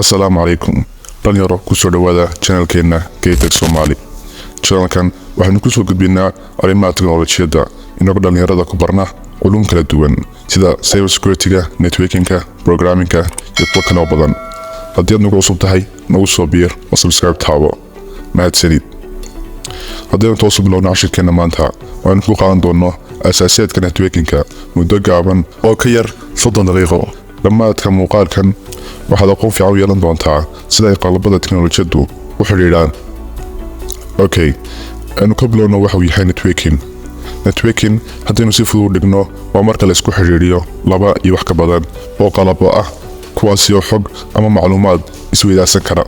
Assalamu alaikum. Dhalinyaro kusoo dhawaada channelkeena Somali. Channelkan waxaynu kusoo gudbinaa arrimaha teknolojiyadda inagoo dhalinyarada ku barna culum kala duwan sida cybersecurity-ga, networking-ka, programming-ka iyo kuwa kale oo badan. Haddii aad nagu cusub tahay, nagu soo biir oo subscribe taabo. Mahadsanid. Haddii aad toos u bilowno cashirkena maanta, waxaynu ku qaadan doonaa aasaasiyadka networking-ka muddo gaaban oo ka yar 30 daqiiqo. Dhammaadka muuqaalkan waxaad aqoon fiican u yeelan doontaa sida ay qalabada teknolojiyaddu u xidhiidhaan. Okay, aanu ka bilowno waxa uu yahay networking. Networking haddaynu si fudud u dhigno waa marka la isku xiriiriyo laba iyo wax ka badan oo qalabo ah kuwaasi oo xog ama macluumaad isweydaarsan kara.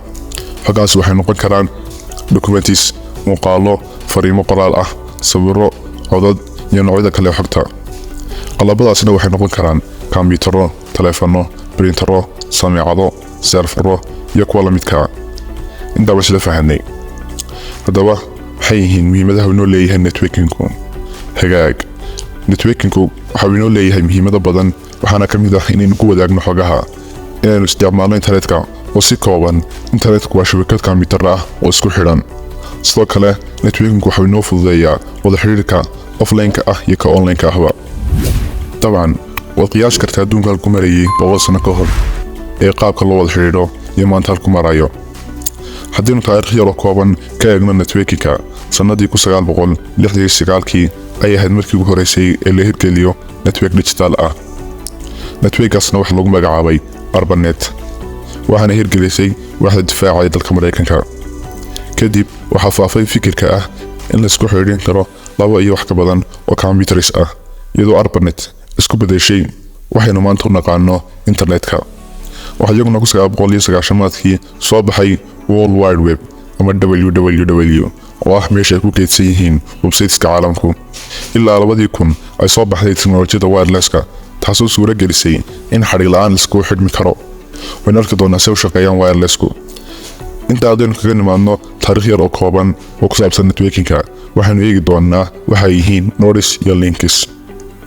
Xogaas waxay noqon karaan documents, muuqaallo, fariimo qoraal ah, sawirro, codad iyo noocyada kale ee xogta. Qalabadaasna waxay noqon karaan kombiyuutarro, taleefanno, printero, samiicado, serverro iyo kuwa la midka ah. Intaa baan isla fahanay. Haddaba waxay yihiin muhiimadaha uu inoo leeyahay networking-ku. Hagaag. Networking-ku waxa uu inoo leeyahay muhiimado badan waxaana ka mid ah inaynu ku wadaagno xogaha, inaynu isticmaalno internetka oo si kooban. Internetku waa shabakad kombiyuutar ah oo isku xidhan. Sidoo kale networking-ku waxa uu inoo fududeeyaa wada xiriirka offline-ka ah iyo ka online-ka ahba. Dabcan waad qiyaas kartaa adduunka halku marayay 100 sano ka hor ee qaabka loo wada xiriiro iyo maanta halku marayo. haddaynu taariikh yar oo kooban ka eegno networking-ka, sanadii 1969 ay ahayd markii ugu horeysay ee la hirgeliyo network digital ah. Network-kaasna waxa lagu magacaabay ARPANET, waxaana hirgelisay waaxda difaaca ee dalka Mareykanka. Kadib waxaa faafay fikirka ah in la isku xiriirin karo laba iyo wax ka badan oo computers ah, iyadoo ARPANET isku bedeshay waxaynu maanta u naqaano internetka. Waxa iyaguna 1990 soo baxay World Wide Web ama WWW oo ah meesha ay ku keydsan yihiin websites-ka caalamku. Ilaa 2000 ay soo baxday teknolojiyadda wireless-ka, taasoo suura gelisay in xiriir la'aan isku xidhmi karo. Waxaynu arki doonaa sida u shaqeeyaan wireless-ku. Inta aadaynu kaga nimaadno taariikh yar oo kooban oo ku saabsan networking-ka, waxaynu eegi doonaa waxa ay yihiin nodes iyo links.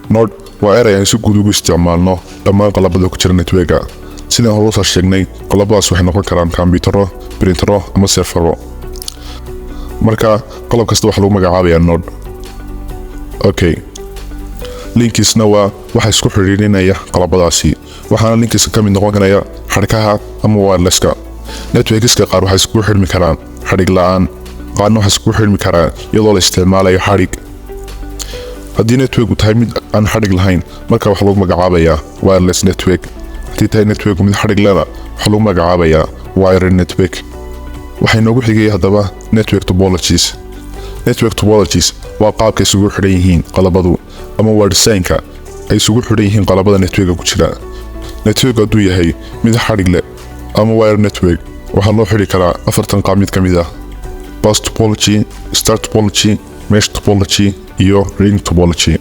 Node waa eray aan si guud ugu isticmaalno dhammaan qalabada ku jira network-ka. Sidaan hore soo sheegnay, qalabadaas waxay noqon karaan kombiyuutarro, printero ama serverro. Marka qalab kasta waxa lagu magacaabayaa node. Okay. Linksna waa waxa isku xiriirinaya qalabadaasi. Waxaana links ka mid noqon karaya xadhkaha ama wireless-ka. Networks-ka qaar waxay isku xirmi karaan xadhig la'aan, qaarna waxay isku xirmi karaan iyadoo la isticmaalayo xadhig. haddii network-ku tahay mid aan xadhig lahayn, marka waxa lagu magacaabayaa wireless network. haddii tahay network mid xadhig lehna waxa lagu magacaabayaa wired network. waxay noogu xigay haddaba network topologies. Network topologies waa qaabka isugu xidhan yihiin qalabadu ama waa design-ka ay isugu xidhan yihiin qalabada network-ka ku jira. Network hadduu yahay mid xadhig leh ama wired network, waxaa loo xidhi karaa 4 qaab mid ka mid ah: bus topology, star topology, mesh topology iyo ring topology.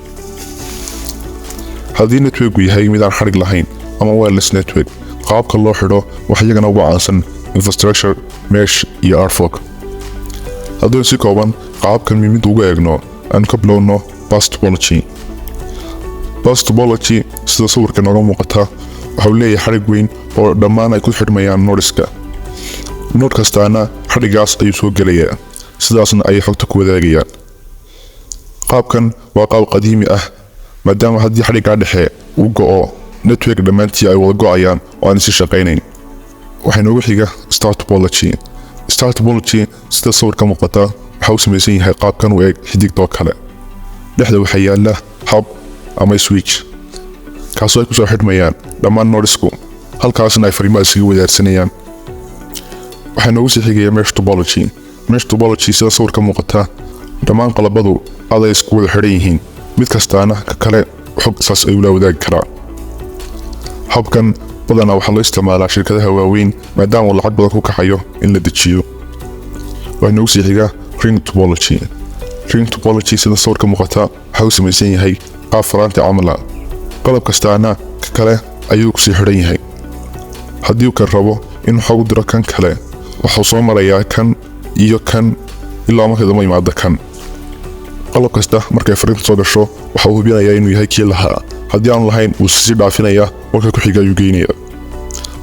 haddii network-ku yahay mid aan xadhig lahayn ama wireless network, qaabka loo xidho waxa iyagana ugu caansan infrastructure, mesh iyo artwork. haddaynu si kooban qaabkan mid ugu eegno, aan ka bilowno bus topology. Bus topology sida sawirka nooga muuqata waxa uu leeyahay xadhig weyn oo dhammaan ay ku xidhmayaan nodeska. node kastaana xadhigaas ayuu soo gelayaa, sidaasna ay xogta ku wadaagayaan. qaabkan waa qaab qadiimi ah, maadaama haddii xadhigga dhexe uu go'o, network dhammaantii ay wada go'ayaan oo aan si shaqaynayn. waxay noogu xiga star topology. Star topology sida sawirka muuqata waxa uu samaysan yahay qaabkan u eg xidigtoo kale. dhexda waxaa yaala hub ama switch, kaasoo ay ku soo xidhmayaan dhammaan nodesku, halkaasna ay fariimaha isaga wadaarsanayaan. waxaa noogu sii xigaya mesh topology. Mesh topology sida sawirka muuqata, dhammaan qalabadu aday isku wada xidhan yihiin, mid kastaana ka kale xog saas ay ula wadaagi karaa. habkan badanaa waxaa loo isticmaalaa shirkadaha waaweyn maadaama uu lacag badan ku kaxayo in la dejiyo. waxaa noogu sii xiga ring topology. Ring topology sida sawirka muuqata waxa uu samaysan yahay qaab faraanti camal ah, qalab kastaana ka kale ayuu ku sii xidhan yahay. haddii uu kan rabo inuu xog u diro kan kale, waxuu soo marayaa kan iyo kan ilaa markii dambe yimaado kan. qalab kasta markay fariinta soo gasho waxa uu hubinayaa inuu yahay kii lahaa. haddii aan lahayn uu sii dhaafinaya marka ku xiga ayuu geynaya.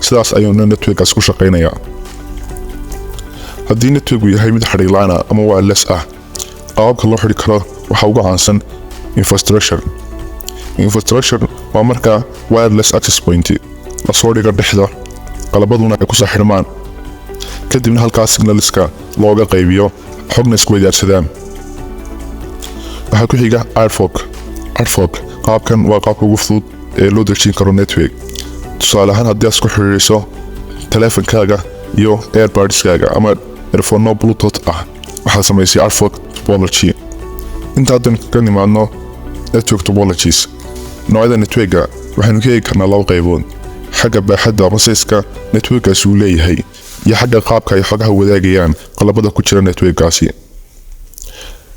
sidaas ayuuna networkaas ku shaqaynayaa. haddii networku yahay mid xadhig la'aan ah ama wireless ah, qaababka loo xidhi karo waxaa ugu caansan infrastructure waa marka wireless access point la soo dhigo dhexda qalabaduna ay ku soo xidhmaan, kadibna halkaas signalska looga qaybiyo xogna isku wadaagsadaan. waxaa ku xiga adfork qaabkan waa qaabka ugu fudud ee loo dejin karo network. tusaale ahaan haddii aad isku xidhiidhiso teleefankaaga iyo earbudskaaga ama earphone bluetooth ah, waxaad samaysay adfork topology. inta haddan ka nimaadno network topologies, noocyada networka waxaynu ka eegi karnaa laba qaybood: xagga baaxadda ama sayska networkaasi uu leeyahay iyo xagga qaabka ay xogaha wadaagayaan qalabada ku jira networkaasi.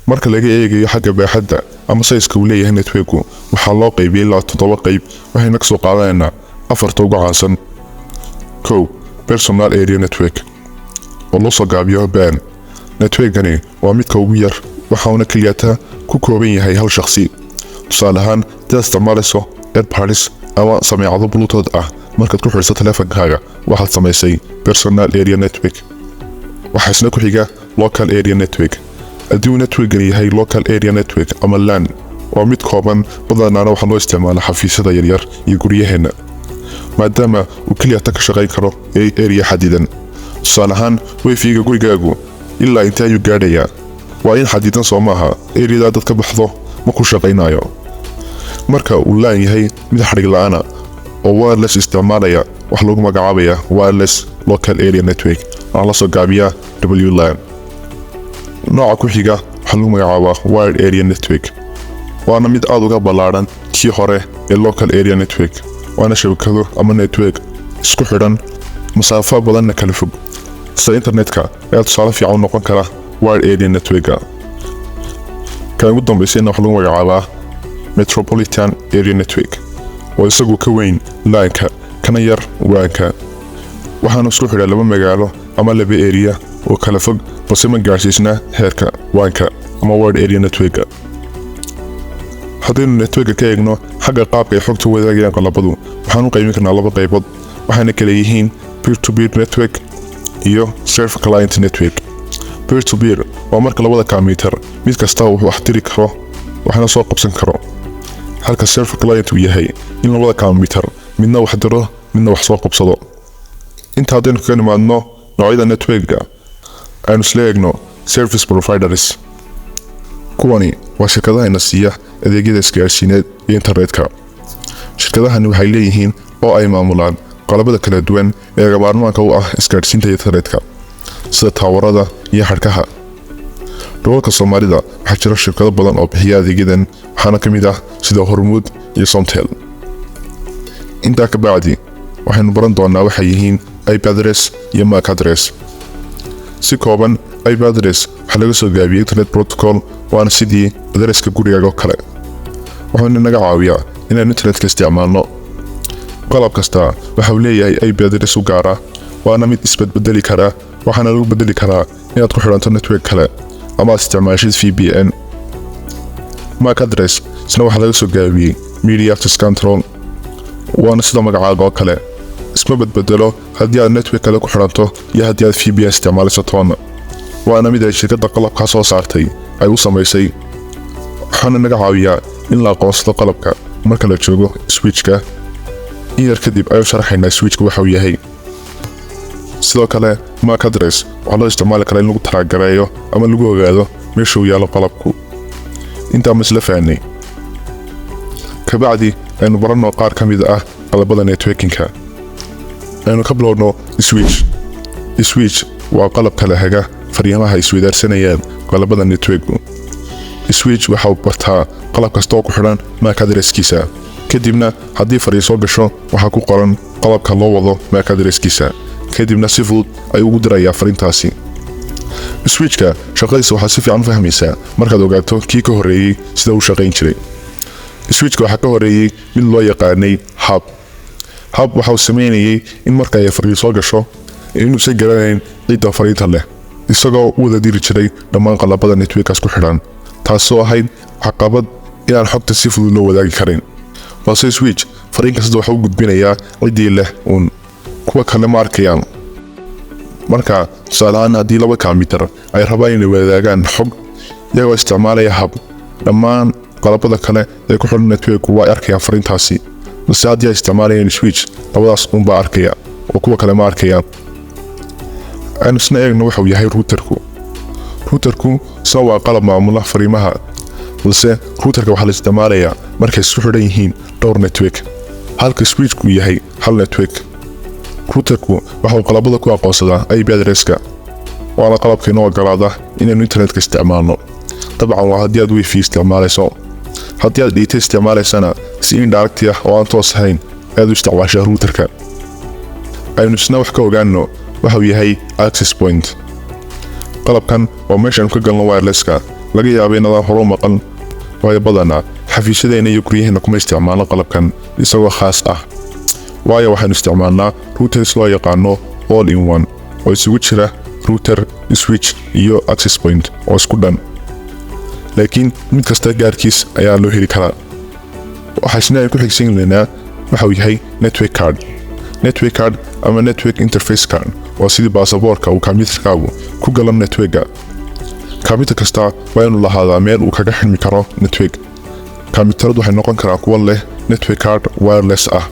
marka laga eegayo xagga baaxadda ama sayska uu leeyahay networku, waxaa loo qaybiyay ilaa 7 qayb. waxayna ka soo qaadanaynaa 4 ugu caansan. 1. Personal Area Network oo loo soo gaabiyo PAN. networkani waa midka ugu yar, waxaana keliyata ku kooban yahay hal shakhsi. tusaale ahaan dad isticmaalayso earbuds ama samiicado bluetooth ah markaad ku xidhiidhso teleefankaaga, waxaad samaysay Personal Area Network. waxaa isna ku xiga Local Area Network. haddii uu networkani yahay Local Area Network ama LAN, waa mid kooban, badanaana waxaa loo isticmaalaa xafiisyada yaryar iyo guryaheena, maadaama uu keliyata ka shaqayn karo area xadidan. tusaale ahaan wifi-ga gurigaagu ilaa intee ayuu gaadhayaa? waa in xadidan soo maaha, areada dad ka baxdo ma ku shaqaynayo. marka uu LAN yahay mid xadhig la'aana oo wireless isticmaalaya, waxaa lagu magacaabaya Wireless Local Area Network, waxaa la soo gaabiyaa WLAN. nooca ku xiga waxaa lagu magacaabaa Wired Area Network, waana mid aad uga ballaaran kii hore ee Local Area Network. waana shabakado ama network isku xidhan masaafo badanna kala fog, sida internetka ayaa tusaale fiican u noqon kara Wired Area Network. kan ugu dambeysayna waxaa lagu magacaabaa Metropolitan Area Network, oo isagu ka weyn LAN-ka kana yar WAN-ka, waxaana isku xidha 2 magaalo ama 2 area oo kala fog, balse ma gaarsiisna heerka WAN-ka ama Wired Area Network. haddaynu networka ka eegno xagga qaabka ay xogta wadaagayaan qalabadu, waxaan u qaybin karnaa 2 qaybood, waxayna kala yihiin peer-to-peer network iyo self-client network. peer-to-peer waa marka labada computer mid kasta uu wax diri karo waxna soo qabsan karo, halka self-client uu yahay in labada computer midna wax diro midna wax soo qabsado. inta haddaynu ka nimaadno noocyada networka, aynu isla eegno service providers. kuwani waa shirkadaha siiya adeegyada isgaarsiineed iyo internetka. shirkadahani waxay leeyihiin oo ay maamulaan qalabada kala duwan ee gabaarmaanka u ah isgaarsiinta internetka, sida taawarada iyo xadhkaha. gobolka Soomaalida waxaa jira shirkado badan oo bixiya adeegyadan, waxaana ka mid ah sida Hormuud iyo Somtel. intaa ka bacdi waxaynu baran doonaa waxay yihiin IP address iyo MAC address. si kooban, IP address waxaa laga soo gaabiyay Internet Protocol, waana sidii adresska gurigaaga oo kale. wuxuuna naga caawiyaa inaan internetka isticmaalno. qalab kasta waxa uu leeyahay IP address u gaar ah, waana mid isbedbedeli kara, waxaana lagu bedeli karaa inaad ku xidhanto network kale ama aad isticmaashid VPN. MAC address isna waxaa laga soo gaabiyay Media Access Control, waana sida magacaaga oo kale, isma bedbedelo haddii aad network kale ku xidhanto iyo haddii aad VPN isticmaalayso toona. waana mid ay shirkadda qalabka soo saartay ay u samaysay, waxaana naga caawiyaa in la aqoonsado qalabka marka la joogo switchka. in yar kadib ayuu sharaxaynaa switchka waxa uu yahay. sidoo kale MAC address waxaa loo isticmaali karaa in lagu taraagareeyo ama lagu ogaado meesha uu yaalo qalabku. intaa ma isla fahnay. kabacdi aynu baranno qaar ka mid ah qalabada networkinka. aynu ka bilowno switch waa qalab kala haga fariimaha isweydaarsanayaan qalabada networku. switch waxa uu bartaa qalab kasta oo ku xidhan MAC addresskiisa, kadibna haddii fariin soo gasho waxaa ku qoran qalabka loo wado MAC addresskiisa, kadibna si fudud ayuu ugu dirayaa fariintaasi. switchka shaqadiisa waxaa si fiican u fahmaysaa markaad ogaato kii ka horreeyay sida uu shaqayn jiray. switchka waxaa ka horreeyay mid loo yaqaanay hub waxa uu sameynayay in marka ay fariin soo gasho inuusan garanayn cidda fariinta leh, isagoo u wada diri jiray dhammaan qalabada networkaas ku xidhan, taasoo ahayd caqabad inaan xogta si fudud loo wadaagi karin. balse switch fariin kasta waxa uu gudbinayaa ciddii leh uun. kuwa kale ma arkayaan. marka tusaalahaan haddii laba kombiyuutar ay rabaan inay wadaagaan xog iyagoo isticmaalaya hab, dhammaan qalabada kale ee ku xiran network waa arkayaan fariintaasi, balse haddii ay isticmaalayaan switch labadaas unbaa arkaya oo kuwa kale ma arkayaan. aynu isna eegno waxa uu yahay routerku waa qalab maamula fariimaha, balse routerka waxaa la isticmaalayaa markay isku xidhan yihiin dhowr network halka switchku yahay hal network. routerku waxa uu qalabada ku aqoonsadaa IP addresska, waana qalabka inoo ogolaada inaynu internetka isticmaalno. dabcan waa haddii aad wifi isticmaalayso. haddii aad data isticmaalaysana si indirect ah oo aan toos ahayn aad u isticmaashaa routerka. aynu isna wax ka ogaano waxa uu yahay access point. qalabkan oo meeshaan ka galno wirelesska laga yaabay inaan hore u maqan, waayo badanaa xafiisyadeena iyo guryaheena kuma isticmaalno qalabkan isagoo khaas ah, waayo waxaanu isticmaalnaa routers loo yaqaano all in one oo isugu jira router, switch iyo access point oo isku dhan, laakiin mid kasta gaarkiis ayaa loo heli karaa. waxaasna ay ku xigsiinaynaa waxa uu yahay network card ama network interface card, waa sidii baasaboorka uu kombiyuutarkaagu ku galo networka. kombiyuutar kasta waa inuu lahaadaa meel uu kaga xidhmi karo network. kombiyuutaradu waxay noqon karaan kuwa leh network card wireless ah,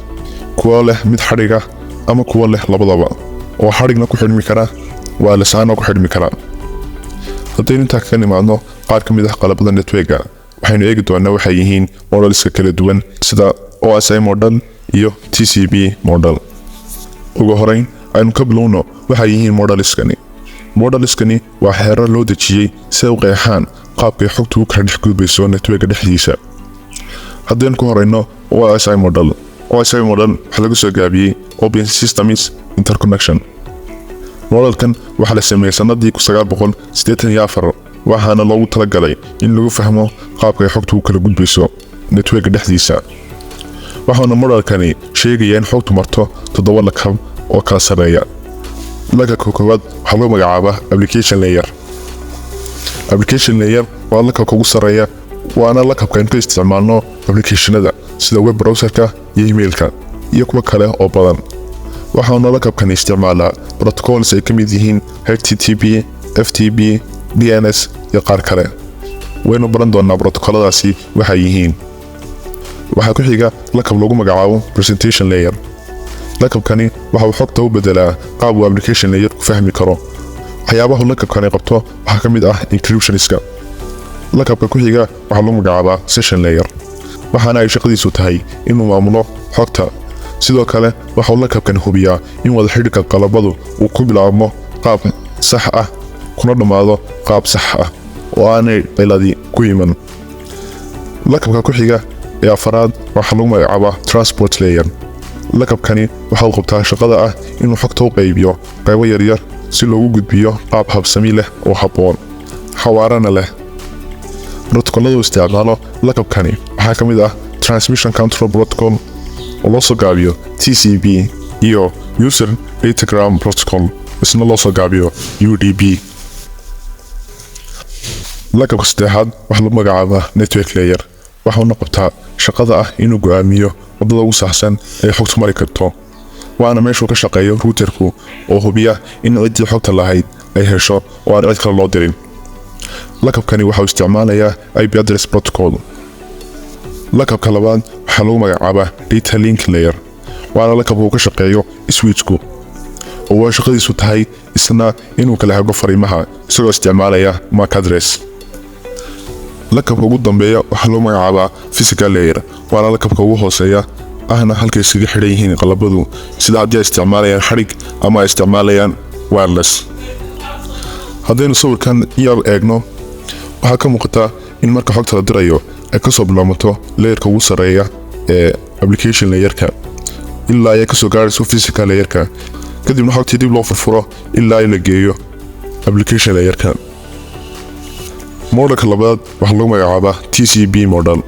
kuwa leh mid xadhiga, ama kuwa leh labadaba oo xadhigna ku xidhmi kara wireless ahna ku xidhmi kara. haddaynu intaa kaga nimaadno qaar ka mid ah qalabada networka, waxaynu eegi doonaa waxay yihiin modeliska kala duwan sida OSI model iyo TCP model. ugu horeyn aynu ka bilowno waxay yihiin modeliskani waa xeerar loo dejiyey si ay u qeexaan qaabkay xogtu u kala dhex gudbayso networka dhexdiisa. haddaynu ku horeyno OSI model waxaa lagu soo gaabiyey Open Systems Interconnection. modelkan waxaa la sameeyey sanadii 1984 waxaana loogu talagalay in lagu fahmo qaabkay xogtu u kala gudbayso networka dhexdiisa. waxaana modelkani sheegaya in xogtu marto 7 lakab oo kala sareeya. lakabka koowaad waxaa loo magacaabaa application layer waa lakabka ugu sareeya, waana lakabka aynu ka isticmaalno applicationada sida web browserka iyo emailka iyo kuwa kale oo badan. waxaana lakabkani isticmaalaa protocols ay ka mid yihiin HTTP, FTP, DNS iyo qaar kale. waynu baran doonaa protocoladaasi waxay yihiin. waxaa ku xiga lakab lagu magacaabo presentation layer. lakabkani waxa uu xogta u bedelaa qaab uu application layer ku fahmi karo. waxyaabaha lakabkani qabto waxaa ka mid ah encryptionska. lakabka ku xiga waxaa lagu magacaabaa session layer, waxaana ay shaqadiisu tahay inuu maamulo xogta. sidoo kale waxa uu lakabkani hubiyaa in wada xidhiidhka qalabadu uu ku bilaabmo qaab sax ah kuna dhammaado qaab sax ah oo aanay ciladi ku iman. lakabka ku xiga ee afaraad waxaa lagu magacaabaa transport layer. lakabkani waxa uu qabtaa shaqada ah inuu xogta u qaybiyo qaybo yaryar si loogu gudbiyo qaab habsami leh oo habboon, xawaarana leh. protocollada uu isticmaalo lakabkani waxaa ka mid ah Transmission Control Protocol oo loo soo gaabiyo TCP iyo User Datagram Protocol isna loo soo gaabiyo UDP. lakabka saddexaad waxaa lagu magacaabaa network layer. waxauna qabtaa shaqada ah inuu go'aamiyo wadada ugu saxsan ee xogtu mari karto, waana meeshuu ka shaqeeyo routerku oo hubiya in ciddii xogta lahayd ay hesho oo aan cid kale loo dirin. lakabkani waxa uu isticmaalayaa IP address protocol. lakabka labaad waxaa lagu magacaabaa data link layer, waana lakabka uu ka shaqeeyo switchku oo waa shaqadiisu tahay isna inuu kala hago fariimaha isagoo isticmaalaya MAC address. lakabka ugu dambeeya waxaa lagu magacaabaa physical layer, waana lakabka ugu hooseeya ahna halkay iskaga xidhan yihiin qalabadu, sida haddii ay isticmaalayaan xadhig ama ay isticmaalayaan wireless. haddaynu sawirkan yar eegno waxaa ka muuqata in marka xogta la dirayo ay kasoo bilaabato layerka ugu sareeya ee application layerka ilaa ay kasoo gaarayso physical layerka, kadibna xogtii dib loo furfuro ilaa ay la geeyo application layerka. modelka labaad waxaa lagu magacaabaa TCP model.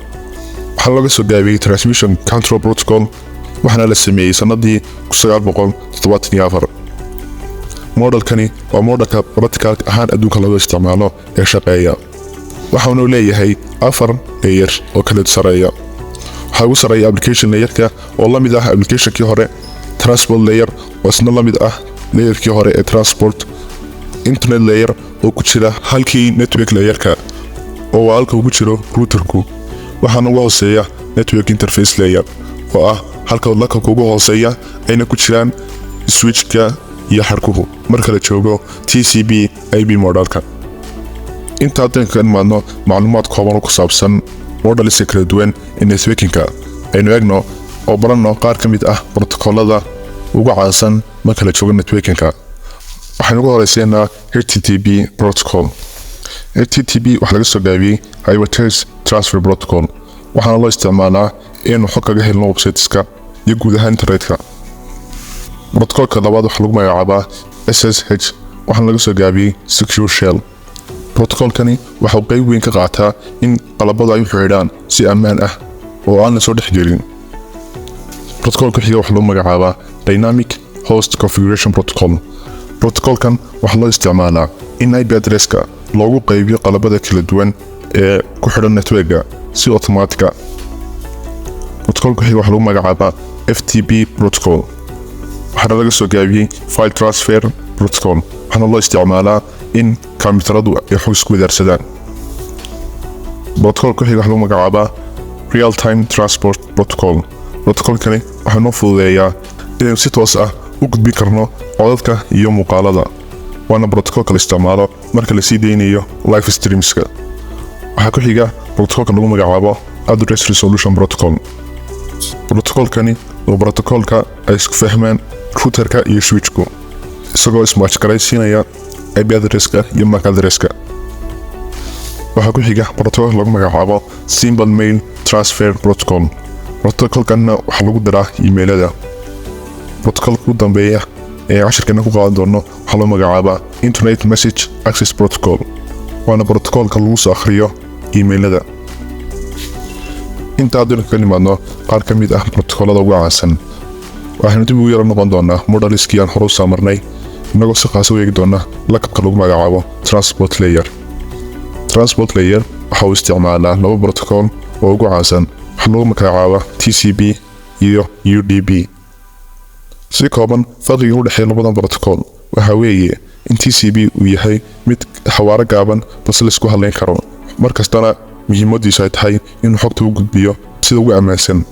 waxaa laga soo gaabiyey Transmission Control Protocol, waxaana la sameeyey sanadii 1974. modelkani waa modelka practical ahaan adduunka laga isticmaalo ee shaqeeya. waxaanu leeyahay 4 layer oo kala sareeya. waxaa ugu sareeya application layerka oo la mid ah applicationkii hore, transport layer oo isna la mid ah layerkii hore ee transport. Internet layer oo ku jira halkii network layerka oo halka ugu jiro routerku. waxaana ugu hooseeya network interface layer oo ah halka wadlaka ugu hooseeya ayna ku jiraan switchka iyo xarkuhu marka la joogo TCP IP modelka. inta hadaan ka imaadno macluumaad kooban oo ku saabsan models kala duwan ee networkinga aynu eegno oo baranno qaar ka mid ah protocolada ugu caansan marka la joogo networkinga. waxaynu ugu horeysiinaa HTTP protocol. HTTP waxa laga soo gaabiyay Hypertext Transfer Protocol waxaana loo isticmaalaa inuu xog kaga helno websiteska iyo guud ahaan internetka. protocolka labaad waxa lagu magacaabaa SSH waxaana laga soo gaabiyay Secure Shell. protocolkani waxa uu qayb weyn ka qaataa in qalabada ay u xidhiidhaan si ammaan ah oo aan la soo dhex gelin. protocolka xiga waxa lagu magacaabaa Dynamic Host Configuration Protocol. protocolkan waxa loo isticmaalaa in IP addresska loogu qaybiyo qalabada kala duwan ee ku xidhan networka si automatic ah. protocolka xiga waxa lagu magacaabaa FTP protocol waxaana laga soo gaabiyay File Transfer Protocol waxaana loo isticmaalaa in kombiyuutaradu ay xog isku wadaarsadaan. protocolka xiga waxa lagu magacaabaa Real Time Transport Protocol. protocolkani waxa noo fududeeyaa inaynu si toos ah u gudbin karno codadka iyo muuqaalada. waana protocolka la isticmaalo marka la sii deynayo live streamska. waxaa ku xiga protocolka lagu magacaabo Address Resolution Protocol. protocolkani waa protocolka ay isku fahmaan routerka iyo switchku isagoo ismatch garaysiinaya IP addresska iyo MAC addresska. waxaa ku xiga protocolka lagu magacaabo Simple Mail Transfer Protocol. protocolkana waxa lagu diraa emailada. protocolka ugu dambeeya ee cashirkan ku qaadan doono waxa loo magacaabaa Internet Message Access Protocol. waana protocolka lagu soo akhriyo emailada. inta hadda ka nimaadno qaar ka mid ah protocolada ugu caansan waxaynu dib ugu yara noqon doonaa modeliskii aan hore u soo marnay inagoo si qaas u eegi doona lakabka lagu magacaabo transport layer. transport layer waxa uu isticmaalaa laba protocol oo ugu caansan waxa lagu magacaabaa TCP iyo UDP. si kooban farqiga u dhexeeya labadan protocol waxa weeye in TCP uu yahay mid xawaare gaaban balse la isku halayn karo markastana muhiimadiisu ay tahay inuu xogta u gudbiyo sida ugu ammaansan,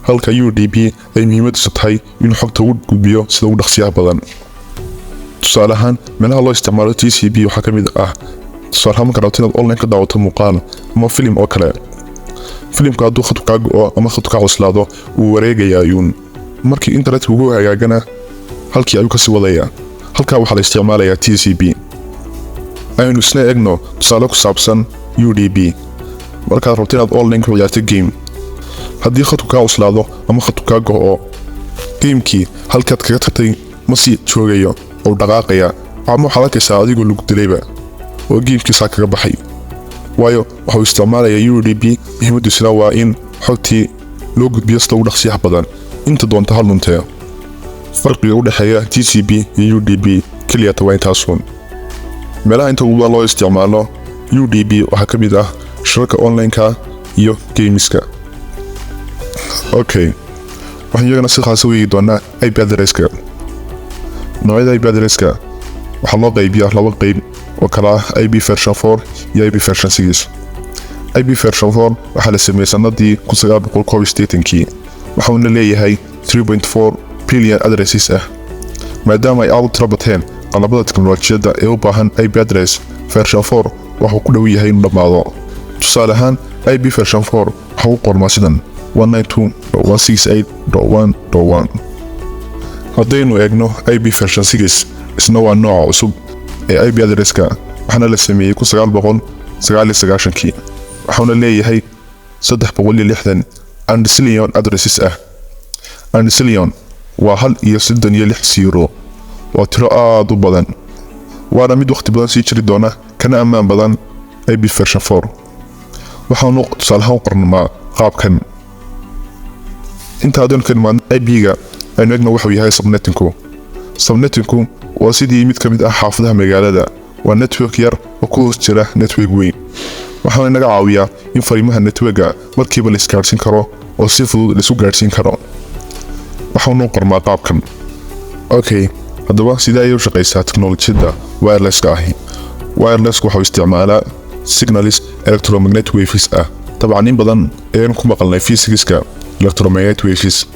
halka UDP ay muhiimadiisu tahay inuu xogta u gudbiyo sida ugu dhaqsiyaha badan. tusaale ahaan meelaha loo isticmaalo TCP waxaa ka mid ah tusaale ahaan marka rabto inaad online ka daawato muuqaal ama filim oo kale. filimka hadduu khadku kaa go'o ama khadku kaa cuslaado wuu wareegayaa yuun markii internetka ugu hagaagana halkii ayuu kasii wadaya. halkaa waxaa la isticmaalayaa TCP. aynu isna eegno tusaale ku saabsan UDP. markaad rabto inaad online ku ciyaarto game haddii khadku kaa cuslaado ama khadku kaa go'o gamekii halkaad kaga tagtay ma sii joogayo oo dhaqaaqaya ama waxaad arkaysaa adigoo lagu dilayba oo gamekiisaa kaga baxay waayo waxa uu isticmaalayaa UDP. muhiimadiisuna waa in xogtii loo gudbiyo sida ugu dhaqsiyaha badan inta doonta hal luntee. farqiga u dhexeeya TCP iyo UDP kaliya waa intaasuun. meelaha inta ugu loo isticmaalo UDP waxaa ka mid ah shirarka online-ka iyo gameska. okay waxaan iyagana si khaas u eegi doonaa IP addresska. noocyada IP addresska waxaa loo qaybiyaa laba qayb oo kala ah IP version 4 iyo IP version 6. IP version 4 waxaa la sameeyay sanadii 1981 waxaana leeyahay 3.4 billion addresses ah. maadaama ay aad u tiro bateen qalabada teknolojiyadda ee u baahan IP address version 4 waxa uu ku dhow yahay inuu dhamaado. tusaale ahaan IP version 4 waxa uu qormaa sidan 192.168.1.1. haddaynu eegno IP version 6 isna waa nooca cusub ee IP addresska waxaana la sameeyay 1999 waxaana leeyahay 360 undecillion addresses ah. undecillion waa 1.36 waa tiro aad u badan waana mid waqti badan sii jiri doona kana ammaan badan IP version 4. waxaanu tusaalahaan qornaa qaabkan. inta hadaan ka imaan IP-ga aynu eegno wuxuu yahay subnetinku. subnetinku waa sidii mid ka mid ah xaafadaha magaalada. waa network yar oo ku hoos jira network weyn. waxaana inaga caawiyaa in fariimaha networka markiiba la isgaarsiin karo oo si fudud la isu gaarsiin karo. waxaanu qormaa qaabkan. Okay, haddaba sida ay u shaqeysaa teknolojiyadda wireless-ka ahi. Wireless waxa uu isticmaalaa signals electromagnetic waves طبعا in badan ayaan ku maqalnay physics-ka electromagnetic waves.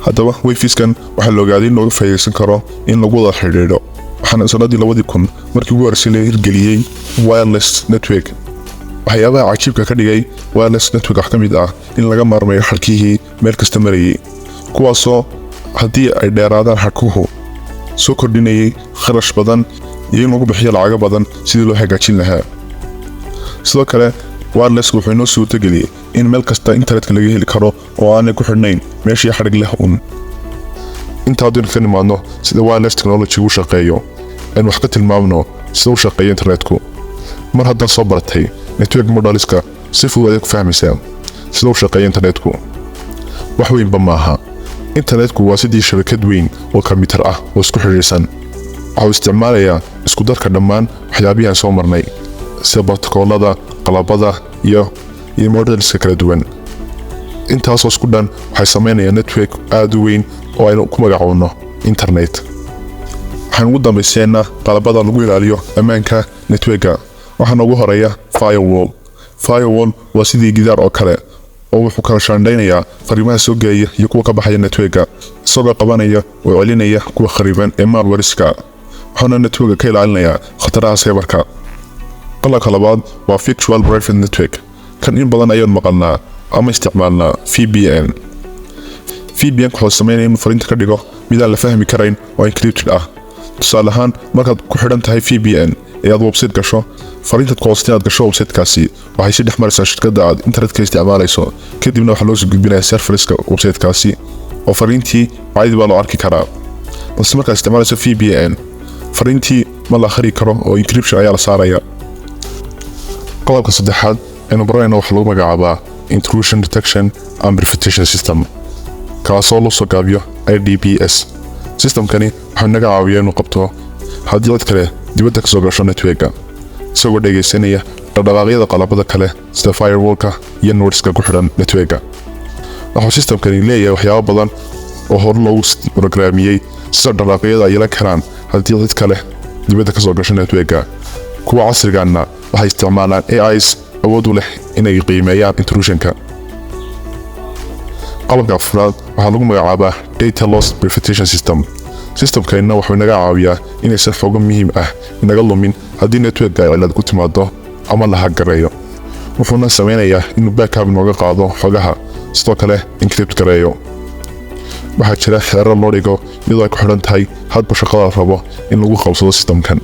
haddaba waveskan waxa la ogaaday in looga faa'iideysan karo in lagu wada xiriiro. waxaan sanadii 2000 markii ugu horreysay la hirgeliyay wireless network. waxyaabaha cajiibka ka dhigay wireless network wax ka mid ah in laga maarmayo xadhkihii meel kasta marayay, kuwaasoo haddii ay dheeraadaan xadhkuhu soo kordhinayay kharash badan iyo in lagu bixiyo lacago badan sidii loo hagaajin lahaa. sidoo kale wireless wuxuu inoo suurtageliyay in meel kasta internetka laga heli karo oo aanay ku xidhnayn meeshii xadhig leh uun. intaa haddaynu ka nimaadno sida wireless technology u shaqeeyo, aynu wax ka tilmaamno sida u shaqeeyo internetku. mar haddaad soo baratay network modeliska si fudud ayaad ku fahmaysaa sida u shaqeeyo internetku. wax weynba maaha. internetku waa sidii shabakad weyn oo kombiyuutar ah oo isku xiriirsan. waxa uu isticmaalayaa isku darka dhammaan waxyaabihii aan soo marnay sida protokoolada, qalabada iyo modeliska kala duwan. intaasoo isku dhan waxay sameynayaan network aad u weyn oo aynu ku magacoonno internet. waxaan ugu dambayseena qalabada lagu ilaaliyo ammaanka networka. waxaana ugu horeeya firewall. firewall waa sidii gidaar oo kale oo wuxuu kala shaandhaynayaa fariimaha soo gelaya iyo kuwa ka baxaya networka, isagoo qabanaya oo celinaya kuwa khariban ee malware-ka. waxaana networka ka ilaalinayaa khataraha cyberka. qalabka labaad waa virtual private network. kan in badan ayaan maqalnaa ama isticmaalnaa VPN. VPN wuxuu sameeyaa inuu fariinta ka dhigo mid aan la fahmi karayn oo encrypted ah. tusaale ahaan, markaad ku xidhan tahay VPN ee aad website gasho, fariintaad ku hoostaad gasho website-kaasi waxay si dhex maraysaa shirkadda aad internetka isticmaalayso, kadibna waxaa loo soo gudbinayaa serverska website-kaasi oo fariintii caadi baa loo arki karaa. balse markaad isticmaalayso VPN, fariintii ma la akhri karo oo encryption ayaa la saaraya. qalabka saddexaad aynu baranayno waxa lagu magacaabaa intrusion detection and prevention system, kaasoo loo soo gaabiyo IDPS. systemkani wuxuu naga caawiyaa inuu qabto haddii cid kale dibadda ka soo gasho networka, isagoo dhegaysanaya dhaqdhaqaaqyada qalabada kale sida firewallka iyo nodeska ku xidhan networka. wuxuu systemkani leeyahay waxyaabo badan oo hore loogu programiyey sida dhaqdhaqaaqyada ay yeelan karaan haddii cid kale dibadda ka soo gasho networka. kuwa casrigaana waxay isticmaalaan AIs awood u leh inay qiimeeyaan intrusionka. qalabka afraad waxaa lagu magacaabaa data loss prevention system. systemkeenna wuxuu naga caawiyaa inaysan xogo muhiim ah inaga lumin haddii networka ay cilad ku timaado ama la hagareeyo. wuxuuna sameynayaa inuu backup nooga qaado xogaha, sidoo kale encrypt gareeyo. waxaa jira xeerar loo dhigo iyadoo ay ku xidhan tahay hadba shaqada la rabo in lagu qabsado systemkan.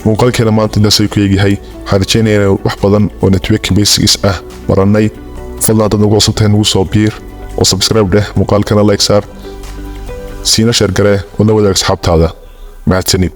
Muqalkena Manta intaas ayuu ku eegyahay. waxaan rajeynayaa wax badan oo networking basics ah baranay. fadlan dad nagu cusubtahay nagu soo biir oo subscribe dheh, muuqaalkana like saar, siina share garee oo la wadaag asxaabtaada. mahadsanid.